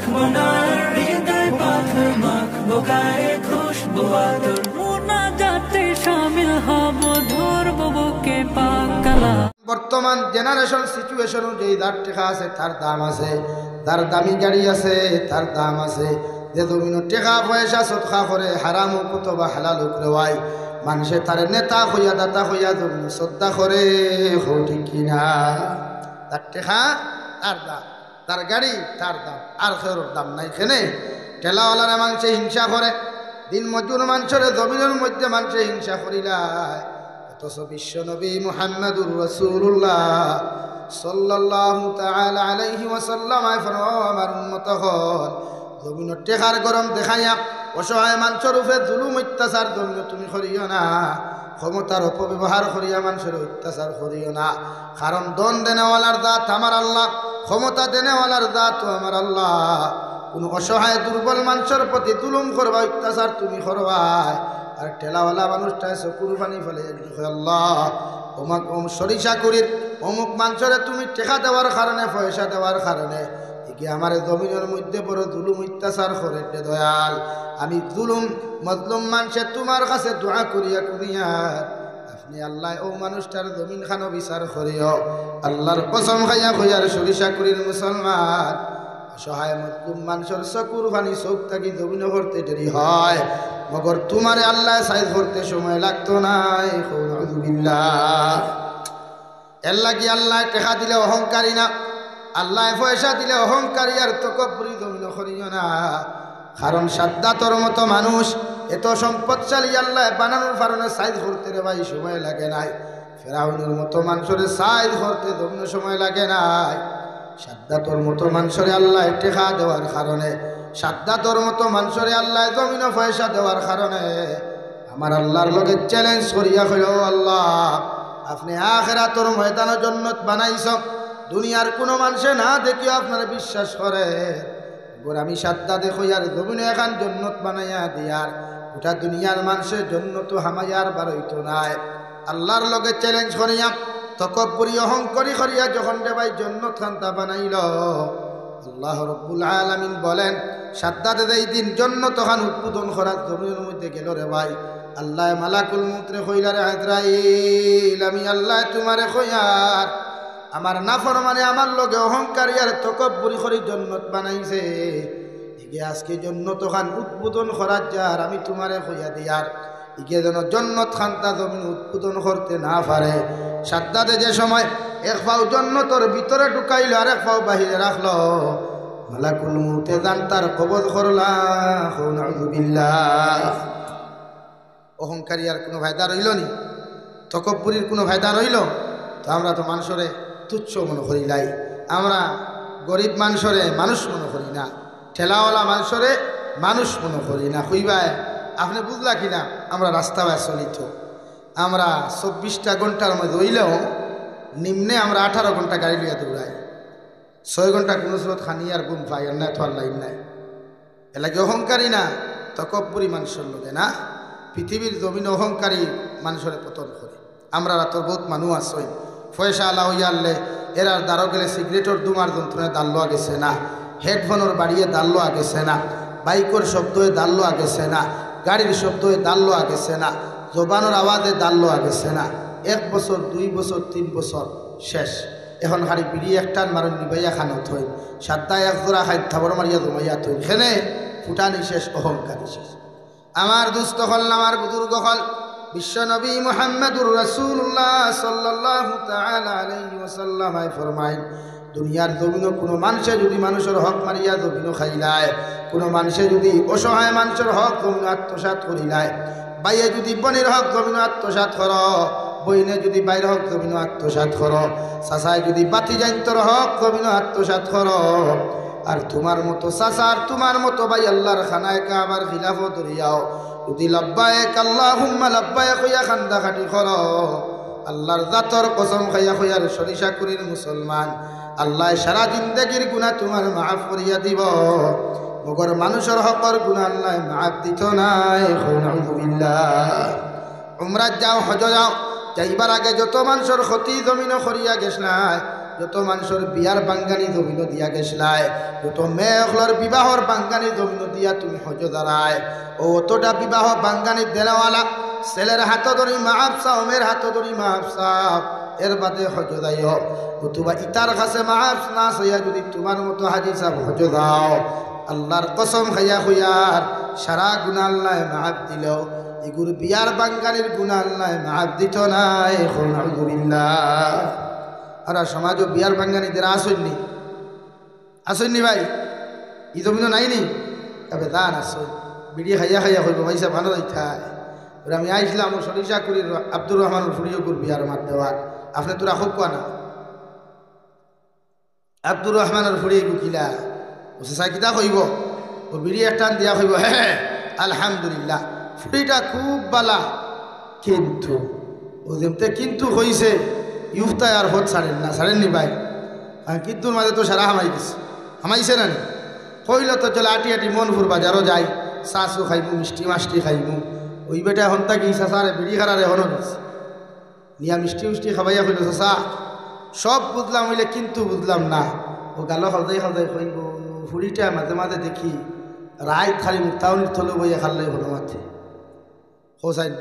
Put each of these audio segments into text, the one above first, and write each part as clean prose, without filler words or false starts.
মাখবো না হৃদয় পাথর, মাখবো গায়ে খুশবু আতর, মুনাজাতে শামিল হব, ধরবো বুকে পাক কালাম। বর্তমান জেনারেশন সিচুয়েশন যেই দাঁড় টেকা আছে তার দাম আছে, তার দামি গাড়ি আছে তার দাম আছে। যে জমিন টেকা পয়সা সৎকা করে হারাম হোক বা হালাল হোক রেওয়াই, মানুষে তার নেতা হইয়া দাতা হইয়া জমিন শ্রদ্ধা করে। হো ঠিক কিনা? তার টেকা তার দাম, তার গাড়ি তার দাম, আর খের দাম নাই। এখানে ঠেলাওয়ালারা মানুষে হিংসা করে, দিন মজুর মানুষের জমিনের মধ্যে মানুষে হিংসা করিলায়। অথচ বিশ্ব নবী মুহাম্মদুর রাসূলুল্লাহ সাল্লাল্লাহু তাআলা আলাইহি ওয়াসাল্লাম আমার উম্মত হল, জমিনের টেকার গরম দেখাইয়া অসহায় মানুষের উপরে জুলুম অত্যাচার জন্য তুমি করিও না, ক্ষমতার অপব্যবহার করিয়া মানুষের অত্যাচার করিও না। কারণ দন দেনেওয়ালার দাঁত আমার আল্লাহ, ক্ষমতা দেনেওয়ালার দাঁত আমার আল্লাহ। কোনো অসহায় দুর্বল মানুষের প্রতি জুলুম করবা, অত্যাচার তুমি করবাই, আর ঠেলাওয়ালা মানুষটা চকুর পানি ফেলে আল্লাহ অমুক সরিষা করির অমুক মানুষের তুমি টেকা দেওয়ার কারণে পয়সা দেওয়ার কারণে একে আমার জমিনের মধ্যে বড় জুলুম অত্যাচার করে দয়াল। আমি জুলুম মজলুম মানুষের তোমার কাছে দোয়া করিয়া করিয়া আপনি আল্লাহ ও মানুষটার জমিন খানো বিচার করিও। আল্লাহর কসম খাইয়া কইয়ার সরিষা করির মুসলমান অসহায় মজলুম মানুষের চকুর পানি চোখ থাকি জমিন করতে দেরি হয়, মগর তোমারে আল্লাহ সাইজ করতে সময় লাগতো নাই। এর লাগি আল্লাহ টেকা দিলে অহংকারী না, আল্লাহ পয়সা দিলে অহংকারী আর তকব্বুরি জমিন করিও না। কারণ সাদ্দাতর মতো মানুষ এত সম্পদশালী আল্লাহ বানানোর কারণে সাইজ করতে রে ভাই সময় লাগে নাই। ফেরাউনের মতো মানুষের সাইজ করতে জমিন সময় লাগে নাই। সাদ্দাতর মতো মানুষের আল্লাহ টেকা দেওয়ার কারণে, সাদ্দাতর মতো মানুষের আল্লাহ জমিন পয়সা দেওয়ার কারণে আমার আল্লাহর লগে চ্যালেঞ্জ করিয়া কইল, আল্লাহ আপনি আখিরাতের ময়দানে জান্নাত বানাইছ, দুনিয়ার কোনো মানুষে না দেখিও আপনারা বিশ্বাস করে, আমি সাদ্দা দেখো আর জমিনে এখন জান্নাত বানাইয়া দিয়ার, ওটা দুনিয়ার মানুষের জন্য তো হামাইয়ার বারইতো নাই। আল্লাহর লগে চ্যালেঞ্জ করিয়া তকব্বুরি অহংকারী করিয়া যখন রে ভাই জান্নাত খান্তা বানাইল, আল্লাহ রাব্বুল আলামিন বলেন সাদ্দাতে এই দিন জান্নাত খান উদ্বোধন করার জমিনের মধ্যে গেল রে ভাই, আল্লাহ মালাকুল মউতরে কইলা রে আজরাইল আমি আল্লাহ তোমারে কইয়ার আমার নাফরমানে আমার লগে অহংকারী আর তকব্বুরি করি জান্নাত বানাইছে, এগে আজকে জান্নাত খান উদ্বোধন করার যার আমি তোমারে কইয়া দিয়ার, এগে যেন জান্নাত খানটা জমিন উদ্বোধন করতে না পারে। সাদ্দাতে যে সময় এক পাও জান্নাতের ভিতরে ঢুকাইল আর এক পাও বাহিরে রাখলো, মালাকুল মউতে জান তার কবজ করলা। নাউযুবিল্লাহ। অহংকারী আর কোনো ফায়দা রইল নি? তকব্বুরির কোনো ফায়দা রইল? তো আমরা তো মানুষরে তুচ্ছ মনে করি লাই, আমরা গরিব মানুষরে মানুষ মনে করি না, ঠেলাওয়ালা মানুষরে মানুষ মনে করি না। কইবাই আপনি বুঝলা কিনা? আমরা রাস্তায় চলিত, আমরা 24টা ঘন্টার মধ্যে হইলেও নিম্নে আমরা 18 ঘন্টা গাড়ি লইয়া দৌড়াই, 6 ঘন্টা কোনো স্রোত খানি আর ঘুম পাই আর নাই, থার লাইন নাই। এলাকি অহংকারী না তকব্বুরি মানুষের লোকে না, পৃথিবীর জমিন অহংকারী মানুষের পতন করে। আমরা রাতর বহুত মানুষ আসই পয়সা আলা হইয়ালে এরার দ্বারো গেলে সিগারেটর দুমার যন্ত্রণায় দাল্লো আগেছে না, হেডফোনের বাড়িয়ে দাল্লো আগেছে না, বাইকের শব্দে দাল্লো আগেছে না, গাড়ির শব্দে দাল্লো আগেছে না, জবানোর আওয়াজে দাল্লো আগেছে না। 1 বছর 2 বছর 3 বছর শেষ, এখন খালি বিড়ি একটান মারণ নিবাইয়া খানো থই, সাদ্দা এক জোড়া খাই থাবর মারিয়া জমাইয়া থই, এখানে ফুটানি শেষ, অহংকারী শেষ। আমার দুস্থ হল আমার বুজুর্গ হল বিশ্ব নবী মুহাম্মদুর রাসূলুল্লাহ সাল্লাল্লাহু তাআলা আলাইহি ওয়াসাল্লাম ফরমায়, দুনিয়ার জমিনে কোনো মানুষে যদি মানুষের হক মারিয়া জমিন খাইলায়, কোনো মানুষে যদি অসহায় মানুষের হক জমিন আত্মসাৎ করিলায়, বাইয়ে যদি বনের হক জমিন আত্মসাৎ কর, বইনে যদি বাইর হক জমিন আত্মসাৎ কর, চাচায় যদি বাতি জান্তর হক জমিন আত্মসাৎ কর, আর তোমার মতো চাচার তোমার মতো ভাই আল্লাহর খানায় কাবার খিলাফ ধরিয়াও যদি লাব্বাইক আল্লাহুম্মা লাব্বাইক কইয়া খান্দা খাটি কর, আল্লাহর জাতর কসম খাইয়া কইয়ার সরিষা করির মুসলমান আল্লাহ সারা জিন্দেগির গুনাহ তোমার মাফ করিয়া দিব, মগর মানুষের হকর গুনাহ আল্লাহ মাফ দিত নাই। নাউযুবিল্লাহ। উমরা যাও, হজ যাও, যাইবার আগে যত মানুষের ক্ষতি জমিন করিয়া গেছলাই যত মানুষের বিয়ার বাঙ্গানি জমিন দিয়া গেছলাই, যত মেয়েগুলোর বিবাহর বাঙ্গানি জমিন দিয়া তুমি হজ দাঁড়ায়, ও অতটা বিবাহ বাঙ্গানি দেওয়ালা ছেলের হাত ধরি মাফ চাও, মেয়ের হাত ধরি মাফ চাও, এর বাদে হজ দাইও। নতুবা ইতার কাছে মাফ না চাইয়া যদি তোমার মতো হাজি সাহেব হজ দাও, আল্লাহর কসম খাইয়া খুইয়ার সারা গুনাহ আল্লাহ মাফ দিল, এগুর বিয়ার বাঙ্গালির গুনাহ আল্লাহ মাফ দিত নাই। আলহামদুলিল্লাহ। আর সমাজও বিয়ার বাঙ্গানিদের আসেননি, আসেননি ভাই, ই জমিন নাইনি, তবে দান আসন বিড়ি খাইয়া খাইয়া হইব পয়সা ভালো দেখায়। আমি আইছিলাম সরিষা কুড়ির আব্দুর রহমানুর ফুরিয়কুর বিয়ার মাত দেওয়ার, আপনি তোরা খুব কোয়া না আব্দুর রহমানের ফুরিয়ে গুকিলা ওসা কিতা কইব, ও বিড়ি একটা দিয়া কইব হ্যাঁ আলহামদুলিল্লাহ ফুরিটা খুব বালা, কিন্তু ও যেমতে কিন্তু হইছে ইউফতায় আর হত ছাড়েন না, ছাড়েননি ভাই। কিন্তু মাঝে তো সারা হামাই দিছে, হামাইছে না কইল তো চলে আটি আটি মনপুর বাজারও যাই, চাচু খাইমু মিষ্টি মাষ্টি খাইমু, ওই বেটা হন তাকি চাচারে বিড়ি খারারে হনো দিছে নিয়া মিষ্টি মিষ্টি খাবাইয়া কইল চাচা সব বুঝলাম হইলে কিন্তু বুঝলাম না। ও গালো সদাই সদাই কইব ফুড়িটা মাঝে মাঝে দেখি রায় খালি মুক্তাউনির থলো বইয়া খাল্লাই হলো মাঠে হোসাইন,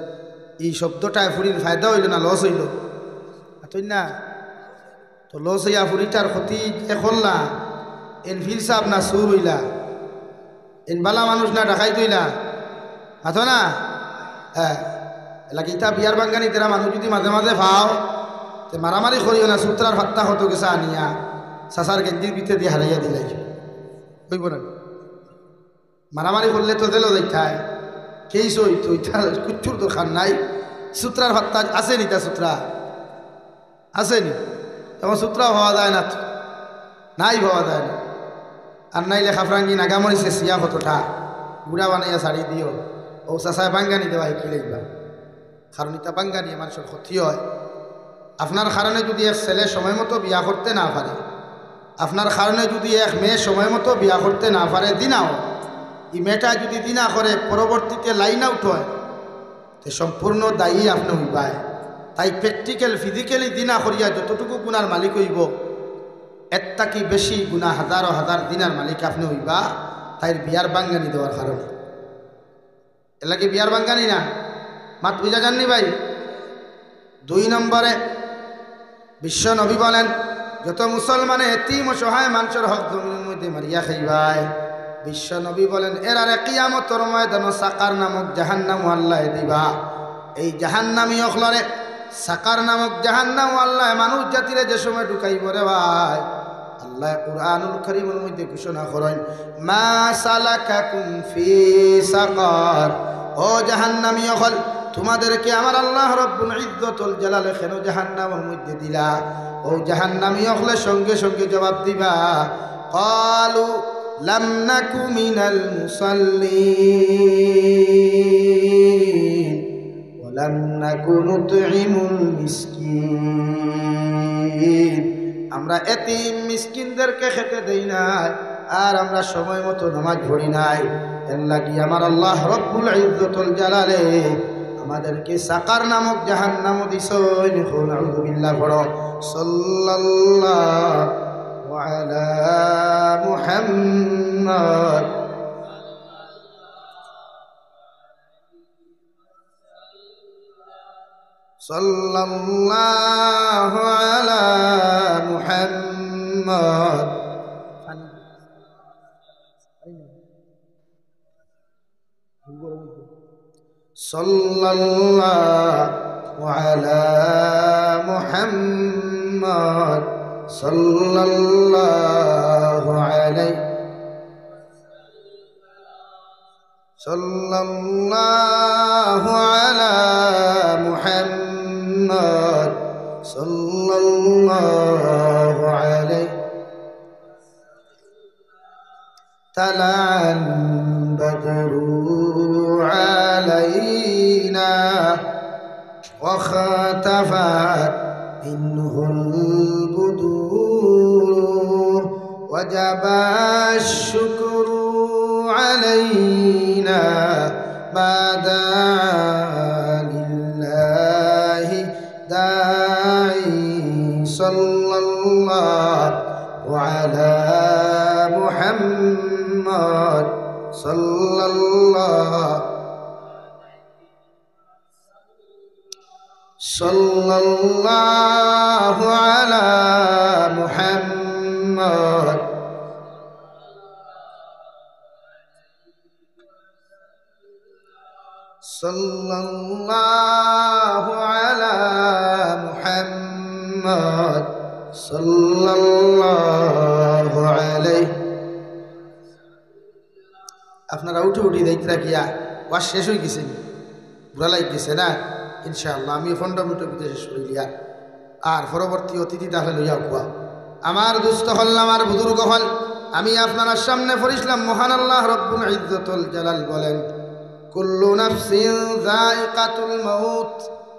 এই শব্দটায় ফুড়ির ফায়দা হইল না লস হইল? তুই না তো লস হইয়া ফুড়িটার ক্ষতি এখন না, এন ফির সাপ না সুর হইলা, এন বালা মানুষ না ডাকাই তৈলা হাতো না। হ্যাঁ এলাকা ইতা বিয়ার বাঙ্গানি তেরা মানুষ যদি মাঝে মাঝে ভাও তে মারামারি করিও না, সূত্রার ফাত্তা হতো গেছে আনিয়া চাচার গেঞ্জির ভিতরে দিয়ে হারাইয়া দিলাই হইব না। মারামারি করলে তো দিল দেখায় কেই সই তো ইটা কুচ্ছুর দরকার নাই, সূত্রার ফাত্তা আসেনি, তা সূত্রা আসেনি, এখন সূত্রাও হওয়া যায় না, নাই হওয়া যায় না। আর নাইলে খাফরাঙ্গি নাগামরিছে সিয়া কতটা গুড়া বানাইয়া শাড়ি দিও, ও চাচায় বাঙ্গানি দেওয়া কি লাগবা, কারণ ইটা বাঙ্গানি মানুষের ক্ষতি হয়। আপনার কারণে যদি এক ছেলে সময় মতো বিয়া করতে না পারে, আপনার কারণে যদি এক মেয়ে সময় মতো বিয়া করতে না পারে দিনাও, এই মেয়েটা যদি দিনা করে পরবর্তীতে লাইন আউট হয় তো সম্পূর্ণ দায়ী আপনি হইবায়। তাই প্র্যাকটিক্যাল ফিজিক্যালি দিনা করিয়া যতটুকু গুনার মালিক হইব এর থাকি বেশি গুণা হাজার হাজার দিনার মালিক আপনি হইবা, তাই বিয়ার বাঙ্গানি দেওয়ার কারণে। এলাকি বিয়ার বাঙ্গানি না মাত বুঝা যাননি ভাই। 2 নম্বরে বিশ্ব নবী বলেন যত মুসলমানে এতিম ও সহায় মানুষের হক জমিনের মধ্যে মারিয়া খাইবায়, বিশ্ব নবী বলেন এরারে কিয়ামতের ময়দানে সাকার নামক জাহান্নাম আল্লাহ দিবা। এই জাহান্নামী অখলরে সাকার নামক জাহান্নাম আল্লাহ মানুষ জাতিরে যে সময় ঢুকাইব রে ভাই, আল্লাহ কুরআনুল কারীমের মধ্যে ঘোষণা করেন মা সালাকাকুম ফি সাকার, ও জাহান্নামী অখল তোমাদেরকে আমার আল্লাহ রব্বুল ইজ্জতুল জালালে কেন জাহান্নামের মধ্যে দিলা? ও জাহান্নামী অখলে সঙ্গে সঙ্গে জবাব দিবা ক্বালু লাম নাকু মিনাল মুসাল্লিন ওয়া লাম নাকু নুতঈমুল মিসকিন, আমরা এতিম মিসকিনদেরকে খেতে দেই নাই আর আমরা সময় মতো নামাজ পড়ি নাই। এর লাগি আমার আল্লাহ রব্বুল ইজ্জতুল জালালে আমাদেরকে সাকার নামক জাহান্নাম দিছেন। আউযুবিল্লাহ পড়ো সাল্লাল্লাহু আলা মুহাম্মদ সাল্লাল্লাহু আলা মুহাম্মদ সাল্লাল্লাহু আলা মুহাম্মদ সাল্লাল্লাহু আলাইহি সাল্লাল্লাহু আলা মুহাম্মদ সাল্লাল্লাহু আলাইহি তালাল বদরু علينا وخطفت منه البدور وجب الشكر علينا ما دعا لله داعي صلى الله মুহাম্মদ সাল্লাল্লাহু আলা মুহাম্মদ সাল্লাল্লাহু আলা মুহাম্মদ সাল্লাল্লাহু আলাইহি। আপনারা উঠে উঠি দেখতে রাখিয়া ওয়াজ শেষ হয়ে গেছে, বুড়া লাগ গেছে না? ইনশাআল্লাহ আমি 15 মিনিটের ভিতরে শেষ করে দিয়া আর পরবর্তী অতিথি তাহলে লইয়া কুয়া। আমার দুস্থ হল, আমার বুজুর্গ হল, আমি আপনার সামনে পড়িছিলাম মহান আল্লাহ রব্বুল ইজ্জতুল জালাল বলেন, কুল্লু নাফসিন যায়িকাতুল মাউত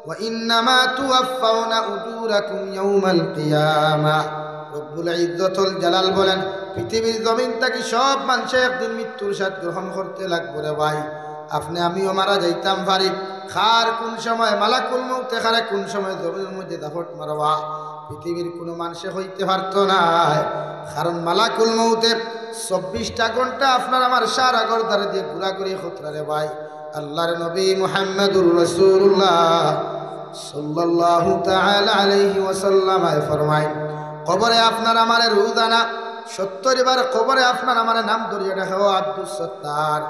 ওয়া ইন্নামা তুওয়াফাউনা উজুরাকুম ইয়াউমাল কিয়ামাহ। রব্বুল ইজ্জতুল জালাল বলেন, পৃথিবীর জমিন থেকে সব মানুষে একদিন মৃত্যুর স্বাদ গ্রহণ করতে লাগবে রে ভাই। আপনি আমিও মারা যাইতাম পারি, খার কোন সময় মালাকুল মউতে খারে কোন সময় জমিনের মধ্যে দাফট মারবা পৃথিবীর কোনো মানুষে হইতে পারতো না। কারণ মালাকুল মউতে 24টা ঘন্টা আপনার আমার সারা গর্দারে দিয়ে ঘোরাঘুরি খতরা রে ভাই। আল্লাহর নবী মুহাম্মদুর রাসূলুল্লাহ সাল্লাল্লাহু তাআলা আলাইহি ওয়াসাল্লাম ফরমায়, কবরে আপনার আমার রোজানা 70 বার কবরে আপনার আমার নাম ধরিয়া রাখো আব্দুস সত্তার।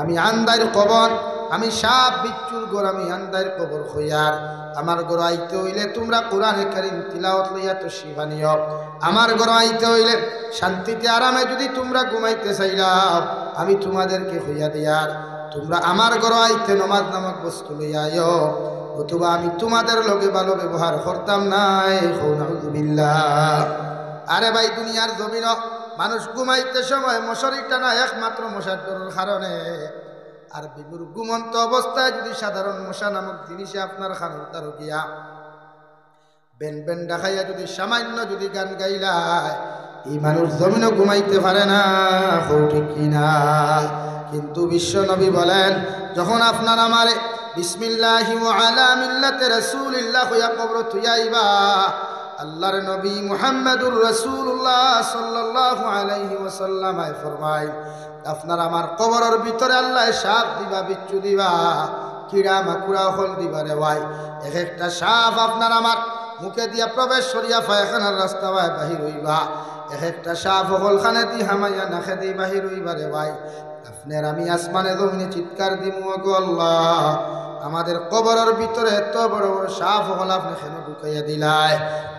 আমি আন্দার কবর, আমি সাপ বিচ্ছুর গোর, আমি আন্দার কবর হইয়ার। আমার ঘর আইতে হইলে তোমরা কোরআনে কারীম তিলাওয়াত লইয়া তো শিবানিও। আমার ঘর আইতে হইলে শান্তিতে আরামে যদি তোমরা ঘুমাইতে চাইলাও আমি তোমাদেরকে হইয়া দিয়ার। তোমরা আমার ঘর আইতে নমাজ নামক বস্তু লইয়া আইও, অথবা আমি তোমাদের লগে ভালো ব্যবহার করতাম নাই। নাউযুবিল্লাহ। আরে ভাই দুনিয়ার জমিন মানুষ ঘুমাইতে সময় মশারি টানা একমাত্র মশার ডরের কারণে। আর বিপুর ঘুমন্ত অবস্থায় যদি সাধারণ মশা নামক জিনিসে আপনার খানোর তার গিয়া বেন বেন ডাকাইয়া যদি সামান্য যদি গান গাইলায় এই মানুষ জমিনও ঘুমাইতে পারে না। ঠিক কিনা? কিন্তু বিশ্ব নবী বলেন, যখন আপনার আমারে বিসমিল্লাহি ওয়া আলা মিল্লাতি রাসূলিল্লাহ হইয়া কবর থুইয়াইবা, আল্লাহর নবী মুহাম্মদুর রাসূলুল্লাহ সাল্লাল্লাহু আলাইহি ওয়াসাল্লাম ফরমায়, আপনার আমার কবরের ভিতরে আল্লাহ সাপ দিবা, বিচ্ছু দিবা, কিড়া মাকুড়া হল দিবা রে ভাই। এক একটা সাপ আপনার আমার মুখে দিয়া প্রবেশ করিয়া পায়খানার রাস্তা বাহির হইবা, এক একটা সাপ হলখানে দি হামাইয়া নাখে দি বাহির হইবা রে ভাই। আপনার আমি আসমানে জমিনে চিৎকার দিমু, ওগো আল্লাহ আমাদের কবরের ভিতরে এত বড় বড় সাপ হল আপনি কেন ঢুকাইয়া দিলাই?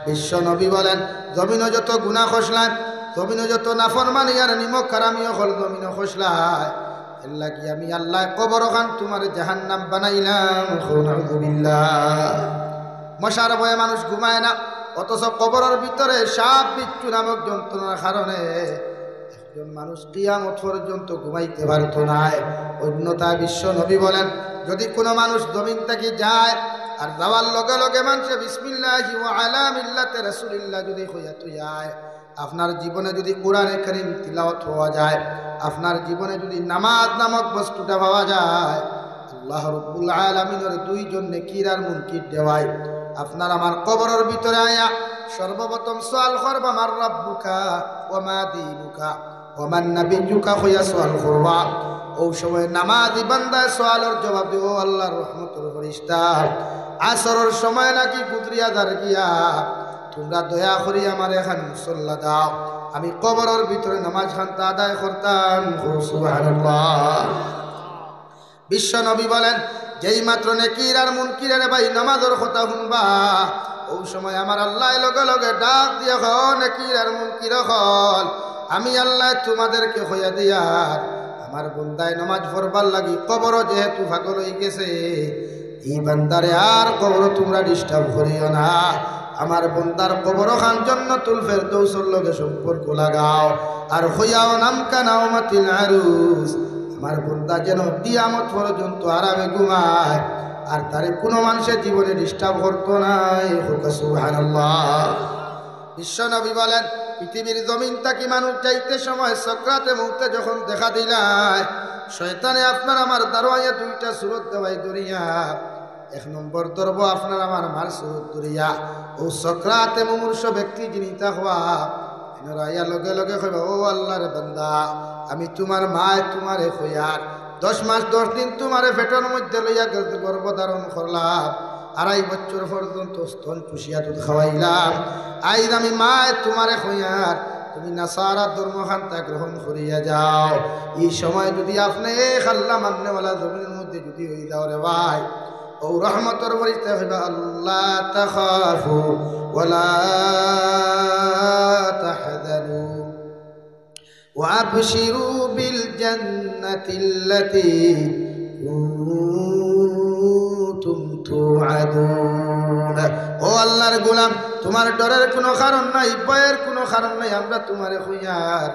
বিশ্ব নবী বলেন, জমিনও যত গুনাহ খসলায়, জমিনও যত নাফরমানি আর নিমক হারামিও হল জমিনও খসলায়, এর লাগি আমি আল্লাহ কবর খান তোমার জাহান্নাম বানাইলাম। নাউযুবিল্লাহ। মশার ভয়ে মানুষ ঘুমায় না, অথচ কবরের ভিতরে সাপ বিচ্ছু নামক যন্ত্রণার কারণে একজন মানুষ কিয়ামত পর্যন্ত ঘুমাইতে পারত না। অন্যথায় বিশ্ব নবী বলেন, যদি কোনো মানুষ জমিন থেকে যায় আর যাওয়ার লগে লগে মানুষে বিসমিল্লাহি ওয়া আলা মিল্লাতি রাসূলিল্লাহ যদি হইয়া তুইয়ায়, আপনার জীবনে যদি কোরআনে কারীম তিলাওয়াত হওয়া যায়, আপনার জীবনে যদি নামাজ নামক বস্তুটা পাওয়া যায়, আল্লাহ রাব্বুল আলামিনের দুইজন নেকির আর মুনকির দেওয়ায় আপনার আমার কবরের ভিতরে আয়া সর্বপ্রথম সওয়াল করবা, মার রাব্বুকা ওয়া মা দীনুকা ওয়া মান নাবিয়্যুকা হইয়া সওয়াল করবা। ও সময় নামাজি বান্দা সওয়ালের জবাব দিও, আল্লাহর রহমতের ফেরেশতা আসরের সময় নাকি গুদরিয়া দার গিয়া তোমরা দয়া করি আমার এখানে মুসল্লা দাও, আমি কবরের ভিতরে নামাজ খানতা আদায় করতাম। সুবহানাল্লাহ। বিশ্ব নবী বলেন, যেই মাত্র নেকির আর মুনকিরের ভাই নামাজের কথা শুনবা, ওই সময় আমার আল্লাহ লগে লগে ডাক দিয়া নেকির আর মুনকির হল, আমি আল্লাহ তোমাদেরকে হইয়া দিয়ার আমার বন্দায় নামাজ পড়বার লাগি কবর যেহেতু ভাগল হয়ে গেছে, এই বান্দারে আর কবর তোমরা ডিস্টার্ব করিও না। আমার বন্দার কবর খান জান্নাতুল ফেরদৌসের লগে সম্পর্ক লাগাও, আর হইয়াও নাম কানাও মাতিল আরুস। আমার বন্দা যেন কিয়ামত পর্যন্ত আরামে ঘুমায়, আর তারে কোনো মানুষের জীবনে ডিস্টার্ব করতো নাই। সুবহানাল্লাহ। বিশ্ব নবী বলেন, পৃথিবীর জমিন থাকি মানুষ যাইতে সময় সকরাতে মউতে যখন দেখা দিলায়, শয়তানে আপনার আমার দারোয়াইয়া দুইটা সুরত দেওয়াই দরিয়া। এক নম্বর ধরব আপনার আমার মার সুরত দরিয়া, ও সকরাতে মুমূর্ষ ব্যক্তি যিনি তা হওয়া এনারা লগে লগে কইবা, ও আল্লাহর বান্দা আমি তোমার মায় তোমারে হইয়ার 10 মাস 10 দিন তোমারে পেটের মধ্যে লইয়া গর্ভধারণ করলাম, 2.5 বছর পর্যন্ত স্তন চুষিয়া দুধ খাওয়াইলাম। আইজ আমি মায় তোমারে হইয়ার তুমি নাসারা ধর্মখান্তা গ্রহণ করিয়া যাও। এই সময় যদি আপনি আল্লাহ মান্যওয়ালা জমিনের মধ্যে যদি হয়ে যাও রে ভাই, ও রহমতের ফেরেশতা হইবা আল্লাহ তাখাফু ওয়ালা তাহজানু ওয়াবশিরু বিল জান্নাতিল্লাতী কুনতুম তুআদুন। ও আল্লাহর গোলাম, তোমার ডরের কোনো কারণ নাই, ভয়ের কোনো কারণ নাই। আমরা তোমারে হইয়ার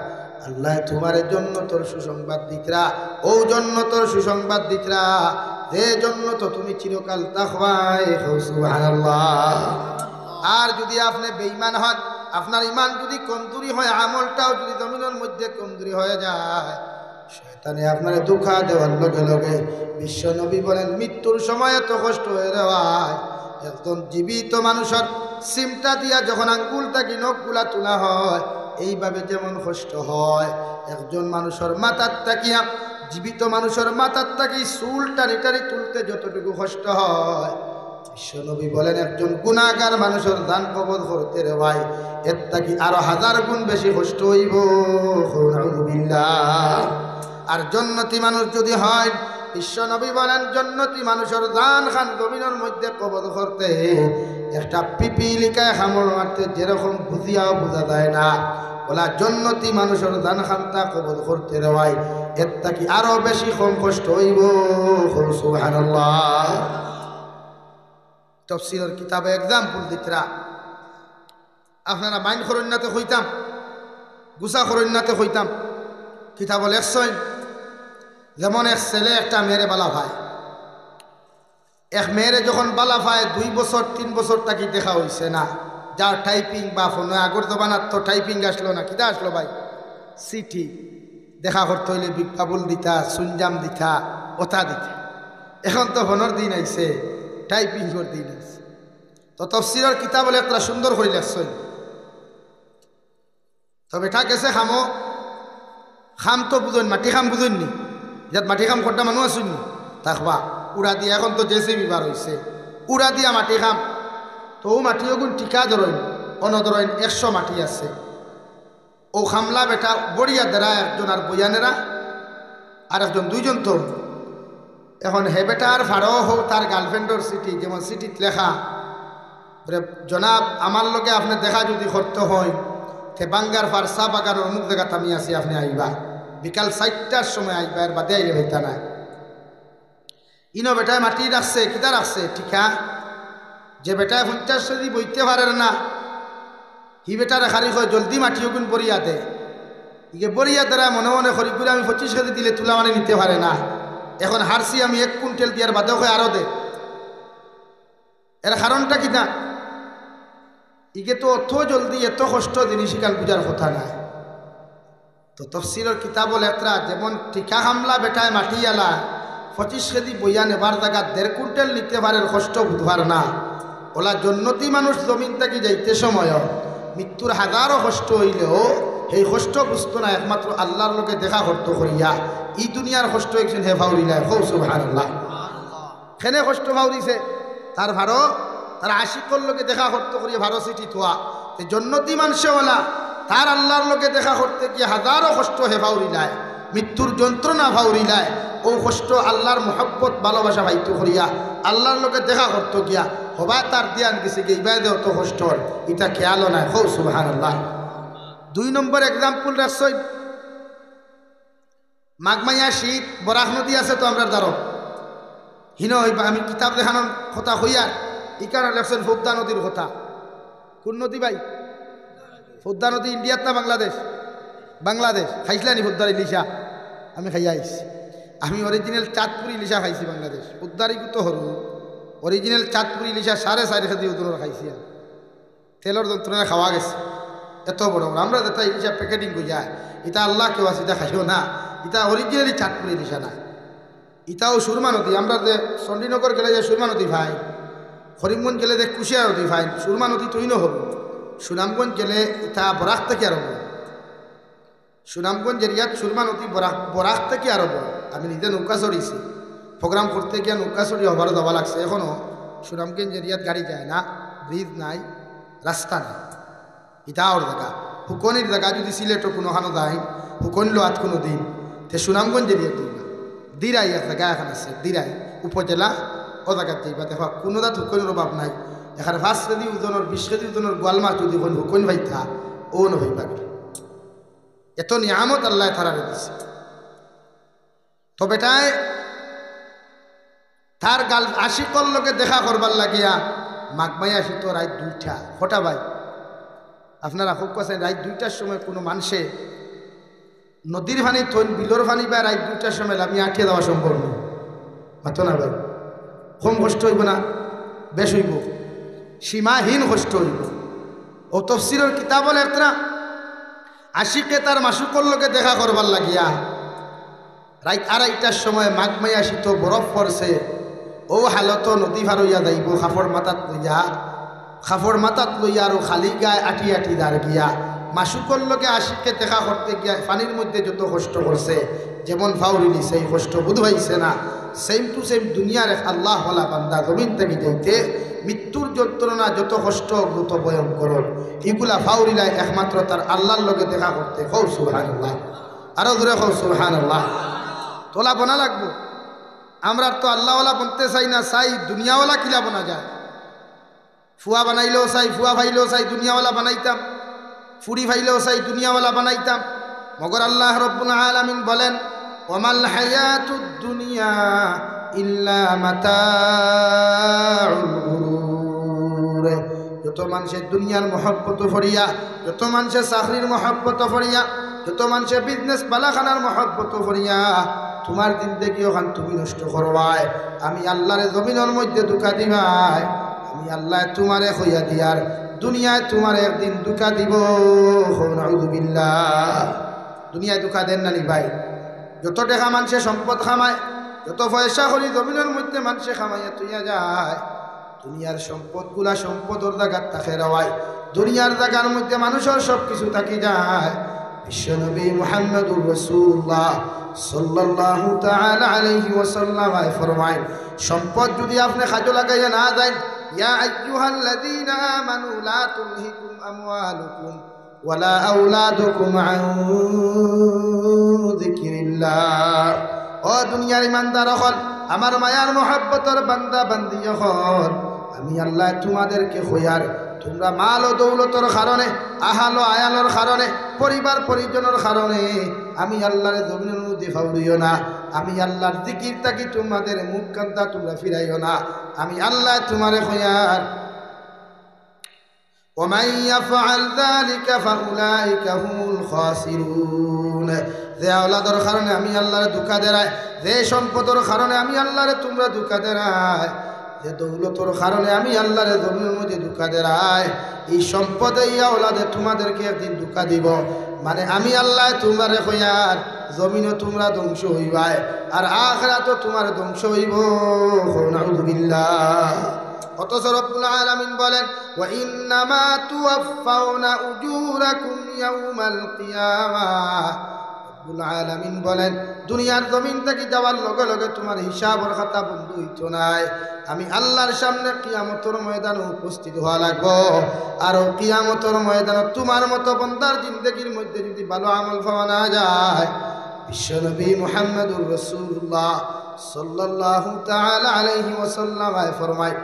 আল্লাহ তোমার জন্য তোর সুসংবাদ দিতরা, ও জন্য তোর সুসংবাদ দিতরা, যে জন্য তো তুমি চিরকাল তাকওয়ায় সুবহানাল্লাহ। আর যদি আপনি বেঈমান হন, আপনার ঈমান যদি কমজোরি হয়, আমলটাও যদি জমিনের মধ্যে কমজোরি হয়ে যায়, শয়তানে আপনারে ধোঁকা দেওয়ার লগে লগে বিশ্ব নবী বলেন মৃত্যুর সময় এত কষ্ট হয়ে যাওয়ায় একজন জীবিত মানুষের সিমটা দিয়া যখন আঙ্গুলটাকে নখগুলা তোলা হয়, এইভাবে যেমন কষ্ট হয় একজন মানুষের মাথার তাকিয়া, জীবিত মানুষের মাথার তাকি চুল টানি টানি তুলতে যতটুকু কষ্ট হয়, বিশ্বনবী বলেন একজন গুনাহগার মানুষের দান কবজ করতে রে ভাই এর তাকি আরো 1000 গুণ বেশি কষ্ট হইব। আর জান্নাতি মানুষ যদি হয়, বিশ্বনবী বলেন জান্নাতি মানুষের দান খান জমিনের মধ্যে কবজ করতে একটা পিপিলিকায় হামল মারতে যেরকম বুঝিয়াও বোঝা যায় না, বলা জান্নাতি মানুষের দান খানটা কবজ করতে রে ভাই এর তাকি আরো বেশি কম কষ্ট হইব। সুবহানাল্লাহ। তফসিরের কিতাবে এক্সাম্পল দিতরা, আপনারা মাইন খরণ্যাতে হইতাম, গুসা খরণ্যাতে হইতাম, কিতাব লেখছেন যেমন এক ছেলে একটা মেয়েরে বালা ভাই, এক মেয়েরে যখন বালা ভাই 2 বছর 3 বছর তাকে দেখা হইছে না, যার টাইপিং বা ফোনে আগর জমানার তো টাইপিং আসলো না, কিতা আসলো ভাই, চিঠি দেখা করতে হইলে বিজ্ঞাপন দিতা, সুনজাম দিতা, ওথা দিতা। এখন তো ফোনের দিন আইছে, টাইপিং করে দিন আছে। তো তফসিরের কিতাব বলে একটা সুন্দর করে লেখছেন, তবে এটা গেছে খামো, খাম তো বুঝেন, মাটি খাম বুঝেননি, যাত মাটি খাম কটা মানুষ আসুননি তাকবা উড়া দিয়া, এখন তো জেসিবি বার হয়েছে, উড়া দিয়া মাটি খাম, তো ও মাটি ওগুন টিকা ধরেন, অনধরেন 100 মাটি আছে, ও খামলা বেটা বড়িয়া দেরা একজন আর বইয়ানেরা আর একজন 2 জন। তো এখন হে বেটার ভাড়ো হোক তার গার্লফ্রেন্ডর সিটি, যেমন সিটিত লেখা জনাব আমার লগে আপনি দেখা যদি করতে হয় তে বাঙ্গার ফারসা বাগার অমুক জায়গা আমি আছি, আপনি আইবা বিকাল 4টার সময় আইবা, এর বাদে আইলে হইতা না। ইনো বেটায় মাটি রাখছে, কিতা রাখছে ঠিকা, যে বেটায় 50 যদি বইতে পারে না, হি বেটার খারি হয় জলদি মাটি ওগুন বরিয়া দে, ইকে বরিয়া দ্বারা মনে মনে করি করে আমি 25 কেজি দিলে তুলা মানে নিতে পারে না, এখন হারছি আমি 1 কুইন্টাল দিয়ার বাদে হয় আরো দে। এর কারণটা কিনা, ইকে তো অত জলদি এত কষ্ট জিনিস কাল বুঝার কথা নাই। তো তফসিরের কিতাব লেখরা যেমন টিকা হামলা বেটায় মাটি আলা 25 কেজি বইয়া নেবার জায়গা 1.5 কুইন্টাল নিতে পারে, কষ্ট বুধবার না। ওলা জন্নতি মানুষ জমিন থেকে যাইতে সময় মৃত্যুর 1000 কষ্ট হইলেও সেই কষ্ট বুঝতো না, একমাত্র আল্লাহর লোকে দেখা করতো করিয়া এই দুনিয়ার কষ্ট একজন হে ভাউরিলায়। হৌ সুবহানাল্লাহ। খেনে কষ্ট ভাউরিছে তার ভারো, তার আশিকর লোকে দেখা করতে করিয়া ভারো চিঠি থোয়া, জন্নতি মানুষওয়ালা তার আল্লাহর লোকে দেখা করতে গিয়ে 1000 কষ্ট হে ভাউরিলায়, মৃত্যুর যন্ত্রণা ভাউরিলায়, ও কষ্ট আল্লাহর মোহব্বত ভালোবাসা ভাইতো করিয়া আল্লাহর লোকে দেখা করতে গিয়া হবা তার দিয়ান গেছে গিয়ে ইবাদে অত কষ্ট, এটা খেয়ালও নাই। হৌ সুবহানাল্লাহ। 2 নম্বর এক্সাম্পল রাখছই, মাঘমাইয়া শীত বরাক নদী আছে তো আমরা ধরো হিন হইবা, আমি কিতাব দেখানোর কথা হইয়া ইকার লেখছেন ফুদ্দা নদীর কথা। কোন নদী ভাই? ফুদ্দা নদী ইন্ডিয়াত না বাংলাদেশ? বাংলাদেশ। খাইছিলানি ফুদ্দার ইলিশা? আমি খাইয়া আইছি। আমি অরিজিনাল চাঁদপুরি ইলিশা খাইছি বাংলাদেশ, উদ্দারি তো হরু অরিজিনাল চাঁদপুরি ইলিশা 4.5 কেজি ওজনের খাইছি। তেলের যন্ত্রণা খাওয়া গেছে এত বড় বড়, আমরা যেটা ইলিশা প্যাকেটিং করে যায় এটা আল্লাহ কেউ আছে, এটা খাইও না, এটা অরিজিনালি চাঁদপুরি ইলিশা না, এটাও সুরমা নদী। আমরা যে চণ্ডীনগর গেলে যে সুরমা নদী ভাই, করিমগঞ্জ গেলে যে কুশিয়া নদী ভাই, সুরমা নদী তৈন হব, সুনামগঞ্জ গেলে এটা বরাক থেকে আরম্ভ, সুনামগঞ্জ এরিয়াত সুরমা নদী বরাক থেকে আরো বড়। আমি নিজে নৌকা চড়িয়েছি, প্রোগ্রাম করতে গিয়ে নৌকা চড়ি হবারও যাওয়া লাগছে। এখনও সুনামগঞ্জ এরিয়াত গাড়ি যায় না, ব্রিজ নাই, রাস্তা নাই। ইটা ওর জায়গা, হুকনির জায়গা যদি সিলেটও কোনোখানো যায়, হুকন লোয়াত কোনো দিন তে সুনামগঞ্জ এরিয়াত যাইবা। দিরাই এক জায়গা এখন আছে, দিরাই উপজেলা, ও জায়গাত যাইবা। দেখো কোনো দাঁত হুকনের অভাব নাই। এখানে 5 কেজি ওজনের 20 কেজি ওজনের গোয়াল মাছ যদি হুকন ভাইতা ও নভাইবা। এত নিয়ামত আল্লাহ তারা দিচ্ছে। তো বেটায় তার গাল আশিকর লোকে দেখা করবার লাগিয়া মাঘমাই আসি তো রাত 2টা। কটা ভাই আপনারা খুব কাছেন রাত 2টার সময় কোনো মানুষে নদীর পানি থইন বিলোর পানি বা রাত 2টার সময় আমি আঠিয়ে দেওয়া সম্ভব নয়। মাতো না ভাই, কম কষ্ট হইব না, বেশ হইব, সীমাহীন কষ্ট হইব। ও তফসিরের কিতাব একটা আশিকে তার মাসুকর লোকে দেখা করবার লাগিয়া রাত 2:30টার সময় মাঘমাই আসি তো বরফ পড়ছে। ও হালত নদী ভার হইয়া যাইব খাফর মাতাত লইয়া আর খালি গায়ে আঠি আঠি দাঁড় গিয়া মাসুকর লোকে আশিককে দেখা করতে গিয়া পানির মধ্যে যত কষ্ট করছে, যেমন ফাউরি নিছে এই কষ্ট বুধ হইছে না, সেম টু সেম দুনিয়ার এক আল্লাহ ওয়ালা বান্দা জমিন থেকে যাইতে মৃত্যুর যন্ত্রণা যত কষ্ট যত ভয়ঙ্কর এগুলা ফাউরিলাই একমাত্র তার আল্লাহর লোকে দেখা করতে। কৌ সুবহানাল্লাহ, আরো দূরে কৌ সুবহানাল্লাহ। তোলা বনা লাগবো। আমরা তো আল্লাহওয়ালা বনতে চাই না, চাই দুনিয়াওয়ালা কিলা বনা যায়। ফুয়া বানাইলেও চাই, ফুয়া ভাইলেও চাই দুনিয়াওয়ালা বানাইতাম, ফুরি ভাইলেও চাই দুনিয়াওয়ালা বানাইতাম। মগর আল্লাহ রব্বুল আলামিন বলেন ওয়ামাল হায়াতুদ দুনিয়া ইল্লা মাতাউল গুরুর। যত মানুষের দুনিয়ার মহব্বত ফরিয়া, যত মানুষের চাকরির মহব্বত ফরিয়া, যত মানুষের বিজনেস বালাখানার মহব্বত ফরিয়া তোমার জিন্দেগি ওখান তুমি নষ্ট করবাই, আমি আল্লাহরে জমিনের মধ্যে ধোঁকা দিবাই। আমি আল্লাহ তোমারে হইয়া দিয়ার দুনিয়ায় তোমার একদিন ধোঁকা দিব। নাউযুবিল্লাহ। দুনিয়ায় ধোঁকা দেন না নি ভাই। যত টাকা মানুষে সম্পদ খামায়, যত পয়সা করি জমিনের মধ্যে মানুষে খামাইয়া তুইয়া যায়, দুনিয়ার সম্পদগুলা সম্পদর জায়গার তাকে রওয়ায়, দুনিয়ার জায়গার মধ্যে মানুষের সব কিছু থাকি যায়। বিশ্বনবী মুহাম্মদুর রাসূলুল্লাহ সাল্লাল্লাহু তাআলা আলাইহি ওয়াসাল্লাম ফরমায় সম্পদ যদি আপনি কাজে লাগাইয়া না দেন, ইয়া আইয়ুহাল্লাযীনা আমানু লা তুলহিকুম আমওয়ালুকুম ওয়ালা আওলাদুকুম আন যিকরিল্লাহ। ও দুনিয়ার ইমানদার হল, আমার মায়ার মহব্বতের বান্দা বান্দি হল, আমি আল্লাহ তোমাদেরকে কইয়ার তোমরা মাল ও দৌলতর কারণে, আহাল ও আয়ালর কারণে, পরিবার পরিজনের কারণে আমি আল্লাহর জমিনের মধ্যে ফাউরিও না। আমি আল্লাহর জিকির থাকি তোমাদের মুখ কান্তা তোমরা ফিরাইও না। আমি আল্লাহ তোমারে কইয়ার ওয়ামান ইয়াফআল যালিকা ফাউলাইকা হুমুল খাসিরুন। যে আওলাদর কারণে আমি আল্লাহরে ধোঁকা দেরাই, যে সম্পদের কারণে আমি আল্লাহরে তোমরা ধোঁকা দেরাই, যে দৌলতর কারণে আমি আল্লাহরে জমিনের মধ্যে ধোঁকা দেরাই, এই সম্পদে আওলাদে তোমাদেরকে একদিন ধোঁকা দিব। মানে আমি আল্লাহ তোমারে কইয়ার জমিনও তোমরা ধ্বংস হইবাই, আর আখিরাতও তোমার ধ্বংস হইব। নাউযুবিল্লাহ। অথচ রব্বুল আলামিন বলেন ওয়া ইন্নামা তুওয়াফাউনা উজুরাকুম ইয়াউমাল কিয়ামাহ। রব্বুল আলামিন বলেন দুনিয়ার জমিন থেকে যাওয়ার লগে লগে তোমার হিসাবের খাতা বন্ধ হইতো নাই। আমি আল্লাহর সামনে কিয়ামতের ময়দানে উপস্থিত হওয়া লাগবো। আর কিয়ামতের ময়দানে তোমার মতো বান্দার জিন্দেগির মধ্যে যদি ভালো আমল পাওয়া না যায়, বিশ্বনবী মুহাম্মদুর রাসূলুল্লাহ সাল্লাল্লাহু তাআলা আলাইহি ওয়াসাল্লাম ফরমায়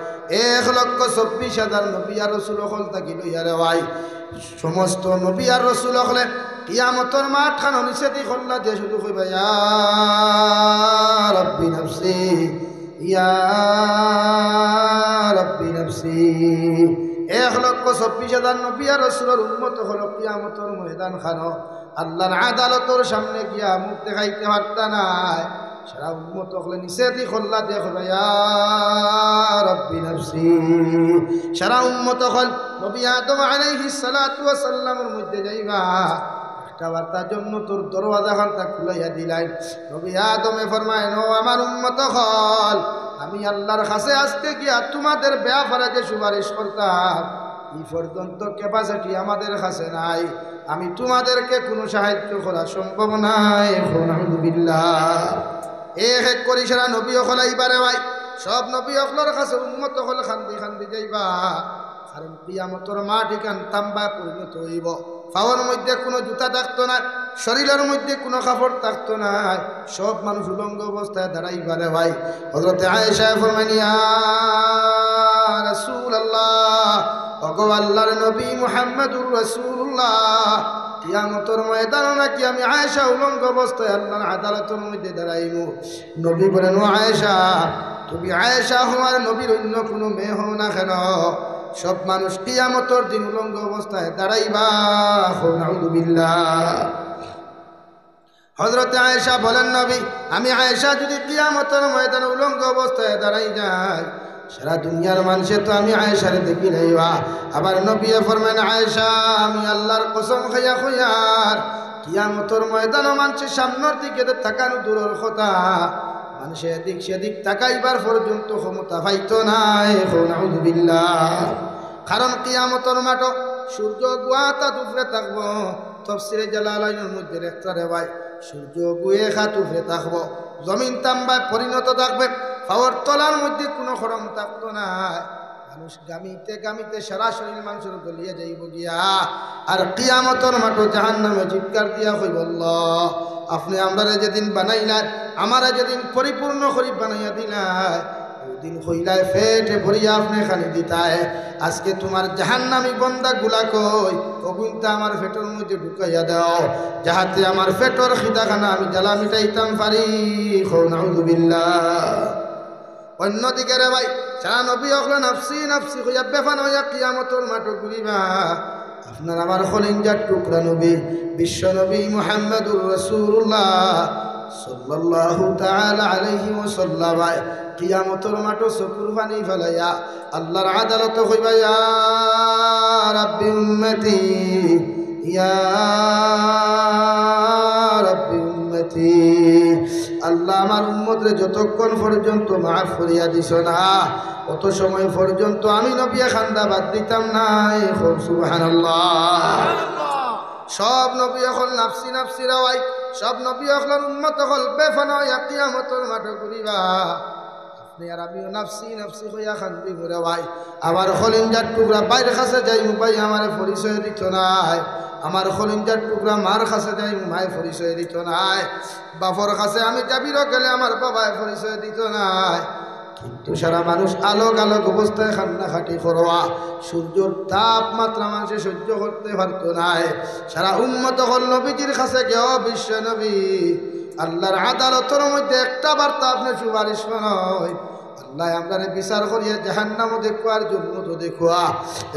1,24,000 নবী আর রাসূল হল থাকি লইয়া রে ভাই, সমস্ত নবী আর রাসূল হলে কিয়ামতের মাঠ খান নিষেধি খোলা দিয়ে শুধু কইবা ইয়া রাব্বি নাফসি ইয়া রাব্বি নাফসি। 1,24,000 নবী আর রাসূলের উম্মত হলো কিয়ামতের ময়দান খানো আল্লাহর আদালতের সামনে গিয়া মুখ দেখাইতে পারতা নাই। সারা উম্মত হলে নিষেধি খোলা দিয়ে কইবা ইয়া রাব্বি নাফসি। সারা উম্মত হল নবী আদম আলাইহিস সালাতু ওয়াস সালামের মধ্যে যাইবা, একটা বার্তার জন্য তোর দরওয়াজা খানটা খুলাইয়া দিলাই। নবী আদমে ফরমায় নো আমার উম্মত হল, আমি আল্লাহর কাছে আসতে গিয়া তোমাদের ব্যাপারে যে সুপারিশ করতাম এই পর্যন্ত ক্যাপাসিটি আমাদের কাছে নাই। আমি তোমাদেরকে কোনো সাহায্য করা সম্ভব নাই। আলহামদুলিল্লাহ। এক করি সারা নবী হলাই পারে ভাই, সব নবী হকলের কাছে উম্মত হল খান্দি খান্দি যাইবা। কারণ কিয়ামতের মাটি কান তাম্বা পরিণত হইব। পাওয়ার মধ্যে কোনো জুতা থাকতো না, শরীরের মধ্যে কোনো কাপড় থাকতো না, সব মানুষ উলঙ্গ অবস্থায় দাঁড়াইবারে ভাই। হযরতে আয়েশা ফরমান, ইয়া রাসূলুল্লাহ, ওগো আল্লাহর নবী মুহাম্মদুর রাসূলুল্লাহ, কিয়ামতের ময়দানে নাকি আমি আয়েশা উলঙ্গ অবস্থায় আল্লাহর আদালতের মধ্যে দাঁড়াইমু? নবী বলেন, ও আয়েশা, তুমি আয়েশা হওয়ার নবীর অন্য কোনো মেয়ে হও না কেন, সব মানুষ কিয়ামতের দিন উলঙ্গ অবস্থায় দাঁড়াইবা। নাউযুবিল্লাহ। হযরতে আয়েশা বলেন, নবী, আমি আয়েশা যদি কিয়ামতের ময়দানে উলঙ্গ অবস্থায় দাঁড়াই যাই, সারা দুনিয়ার মানুষে তো আমি আয়েশারে দেখি নাইবা। আবার নবী ফরমান, আয়েশা, আমি আল্লাহর কসম খাইয়া কইয়ার কিয়ামতের ময়দানে মানুষের সামনের দিকে তাকানো দূরের কথা, মানুষে এদিক সেদিক তাকাইবার পর্যন্ত ক্ষমতা পাইতো নাই। নাউযুবিল্লাহ। কারণ কিয়ামতের মাঠ সূর্য গুয়াতা দুপুরে থাকবো। তাফসীরে জালালাইনের মধ্যে একটা রেওয়ায়, সূর্য গুয়ে খাত উপরে থাকবো, জমিন তাম্বায় পরিণত থাকবে, পাওয়ার তলার মধ্যে কোনো খরম থাকতো না। মানুষ গামিতে গামিতে সারা শরীর মানুষের গলিয়ে যাইব গিয়া। আর কিয়ামতের মাঠ জাহান্নামে চিৎকার দিয়া কইব, আল্লাহ, আপনি আমরা যেদিন বানাইলাই, আমারা যেদিন পরিপূর্ণ করি বানাইয়া দিলাই, ওই দিন হইলায় ফেটে ভরিয়া আপনি খানি দিতায়। আজকে তোমার জাহান্নামী বন্দা গুলা কই, ওগুনটা আমার ফেটর মধ্যে ঢুকাইয়া দাও, যাহাতে আমার ফেটর খিদাখানা আমি জ্বালা মিটাইতাম পারি। নাউযুবিল্লাহ। অন্যদিকে রে ভাই, সারা নবী হকল নাফসি নাফসি হইয়া বেফান হইয়া কিয়ামতের মাঠ ঘুরিবা। আপনার আমার খলিঞ্জার টুকরা নবী, বিশ্ব নবী মুহাম্মদুর রাসূলুল্লাহ সাল্লাল্লাহু তাআলা আলাইহি ওয়াসাল্লাম কিয়ামতের মাঠ চকুর পানি ফেলাইয়া আল্লাহর আদালত হইবা, ইয়া রাব্বি উম্মতি, ইয়া রাব্বি উম্মতি। আল্লাহ, আমার উম্মতরে যতক্ষণ পর্যন্ত মাফ করিয়া দিছ না, অত সময় পর্যন্ত আমি নবী খান্দা বাদ দিতাম না। সুবহানাল্লাহ। সব নবী এখন নাফসি নাফসি রাওয়াই, সব নবী এখন উম্মত হল বেফানা কিয়ামতের মাঠ ঘুরিবা। আপনি আর আমিও নাফসি নাফসি হইয়া খান্দি ঘুরে ভাই। আমার খলিঞ্জার টুকরা বাইরের কাছে যাই, ভাই আমার পরিচয় দিত নাই। আমার খলিঞ্জার টুকরা মার কাছে যাই, মায় পরিচয় দিত নাই। বাপর কাছে আমি যাবির গেলে আমার বাবায় পরিচয় দিত নাই। কিন্তু সারা মানুষ আলোক আলোক অবস্থায় খান্নাখাটি করোয়া, সূর্যর তাপমাত্রা মানুষে সহ্য করতে পারতো নাই। সারা উম্মত হল নবীজির কাছে গেও, বিশ্ব নবী, আল্লাহর আদালতের মধ্যে একটা বার্তা আপনি সুপারিশ নয়, আল্লাহ আমরা বিচার করিয়া জাহান্নামও দেখুয়ার জন্য তো দেখুয়া,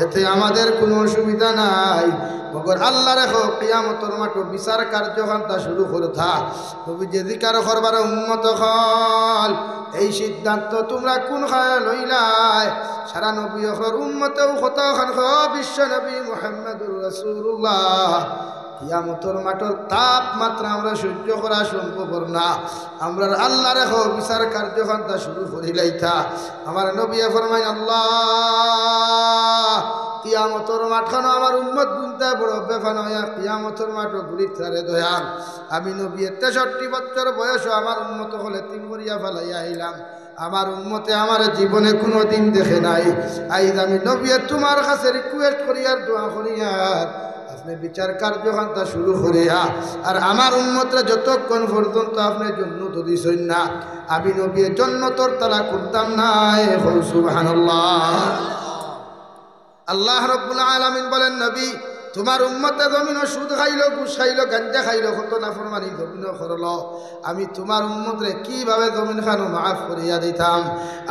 এতে আমাদের কোনো অসুবিধা নাই। মগর আল্লাহ রেখো কিয়ামতের মাঠ বিচার কার্যকান্তা শুরু করতা। নবী যে দিকার করবার উম্মত হল, এই সিদ্ধান্ত তোমরা কোন খায় লইলাই? সারা নবী উম্মতেও কথা খান বিশ্ব নবী মুহাম্মদুর রাসূলুল্লাহ। কিয়ামতের মাঠের তাপমাত্রা আমরা সহ্য করা সম্ভব না, আমরা আল্লাহ রেখো বিচার কার্যকান্তা শুরু করিলাইতা। আমার নবী ফরমায়, আল্লাহ, কিয়ামতের মাঠখানো আমার উম্মত গুনতে বড় বেফান হইয়া কিয়ামতের মাঠও ঘুরিতে দয়াল। আমি নবী 63 বছর বয়স আমার উম্মত হলে 3 করিয়া ফেলাইয়া আইলাম। আমার উম্মতে আমার জীবনে কোনো দিন দেখে নাই। আইজ আমি নবী তোমার কাছে রিকোয়েস্ট করিয়ার দোয়া করিয়ার আপনি বিচার কার্যকান্তা শুরু করিয়া, আর আমার উম্মতরা যতক্ষণ পর্যন্ত আপনি জন্নত দিছেন না, আমি নবী জন্নতর তালা করতাম না। সুবহানাল্লাহ। আল্লাহ রাব্বুল আলামিন বলেন, নবী, তোমার উম্মতে জমিন সুদ খাইলো, ঘুষ খাইলো, গাঞ্জা খাইলো, কত নাফরমানি জমিন করলো, আমি তোমার উম্মতরে কিভাবে জমিন খানো মাফ করিয়া দিতাম।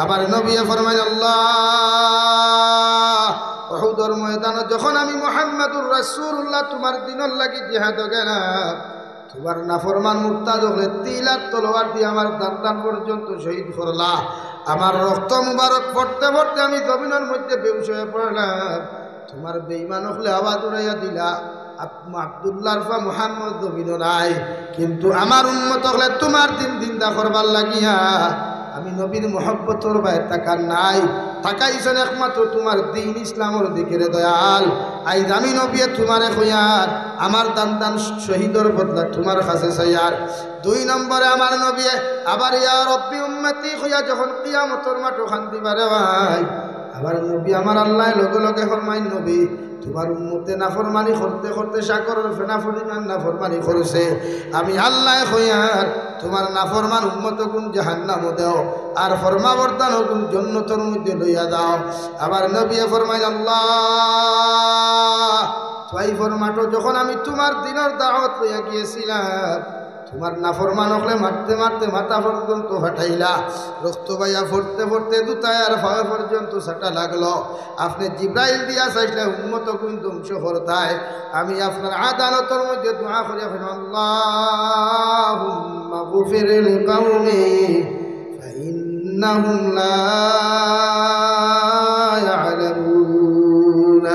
আবার নবী ফরমায়, আল্লাহ, উহুদের ময়দানে যখন আমি মুহাম্মদুর রাসূলুল্লাহ তোমার দিনের লাগি জিহাদ গেলাম, তোমার নাফরমান মুরতাদ হলে তিলার তলোয়ার দিয়ে আমার দান পর্যন্ত শহীদ করলা। আমার রক্ত মুবারক পড়তে পড়তে আমি জমিনের মধ্যে বেহুশ হয়ে পড়লাম। তোমার বেঈমান হলে আওয়াজ উড়াইয়া দিলা, আব্দুল্লাহর ফা মুহাম্মদ জমিন নাই, কিন্তু আমার উম্মত হলে তোমার দিন দিনদা করবার লাগিয়া আমি নবীর মহব্বতর বাইরে তাকার নাই, তাকাইছেন একমাত্র তোমার দিন ইসলামের দিকে রে দয়াল। আইজ আমি নবী তোমারে কইয়ার আমার দান দান শহীদর বদলা তোমার কাছে চাইয়ার। 2 নম্বরে আমার নবী আবার ইয়া রব্বি উম্মতি কইয়া যখন কিয়ামতের মাঠে খান্দিবারে ভাই আমার নবী আমার আল্লাহ লগে লগে ফরমাইন নবী তোমার উম্মতে নাফরমানি করতে করতে সাগরের ফেনা পরিমাণ নাফরমানি করেছে, আমি আল্লাহ কইয়ার তোমার নাফরমান উম্মত গুণ জাহান্নামে দাও আর ফরমাবর্তন গুণ জান্নাতের মধ্যে লইয়া দাও। আবার নবী ফরমাইন আল্লাহ তাই ফরমাটো যখন আমি তোমার দিনের দাওয়াত লইয়া গিয়েছিলাম তোমার নাফরমান হলে মারতে মারতে মাথা পর্যন্ত ফাটাইলা, রক্ত বাইয়া ফরতে ফরতে দুতায় আর ফাওয়া পর্যন্ত সাটা লাগলো। আপনি জিব্রাইল দিয়া চাইলে উম্মত গুণ ধ্বংস করতায়, আমি আপনার আদালতের মধ্যে দোয়া করি আল্লাহুম্মা গফির লিকাউমি ফাইন্নাহুম লা ইয়ালামুন।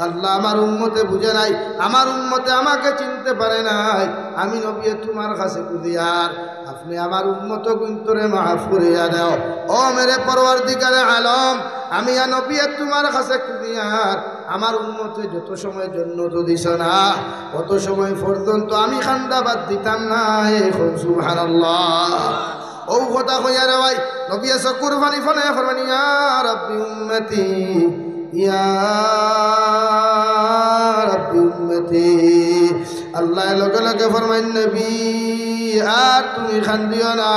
আল্লাহ আমার উম্মতে বুঝে নাই, আমার উম্মতে আমাকে চিনতে পারে নাই, আমি নবী তোমার কাছে কুদিয়ার আপনি আমার উম্মত গুন্তরে মাফ করিয়া দাও। ও মেরে পরওয়ারদিগারে আলম আমি নবী তোমার কাছে কুদিয়ার আমার উম্মতে যত সময় জন্য দিছ না অত সময় পর্যন্ত আমি খান্দাবাদ দিতাম না। সুবহানাল্লাহ। ও কথা কইয়া রে ভাই নবী চকুর পানি ফলে ফরমানি ইয়া রাব্বি উম্মতি ইয়া রাব্বি উম্মতি। আল্লাহ লগে লগে ফরমাইন নবী আর তুমি খান্দিও না,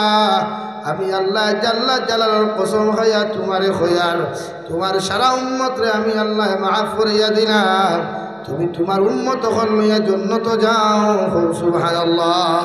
আমি আল্লাহ জাল্লা জালালের কসম খাইয়া তোমারে খয়ার তোমার সারা উম্মত রে আমি আল্লাহ মাফ করিয়া দিলাম, তুমি তোমার উম্মত হল লইয়া জান্নাত যাও। সুবহানাল্লাহ।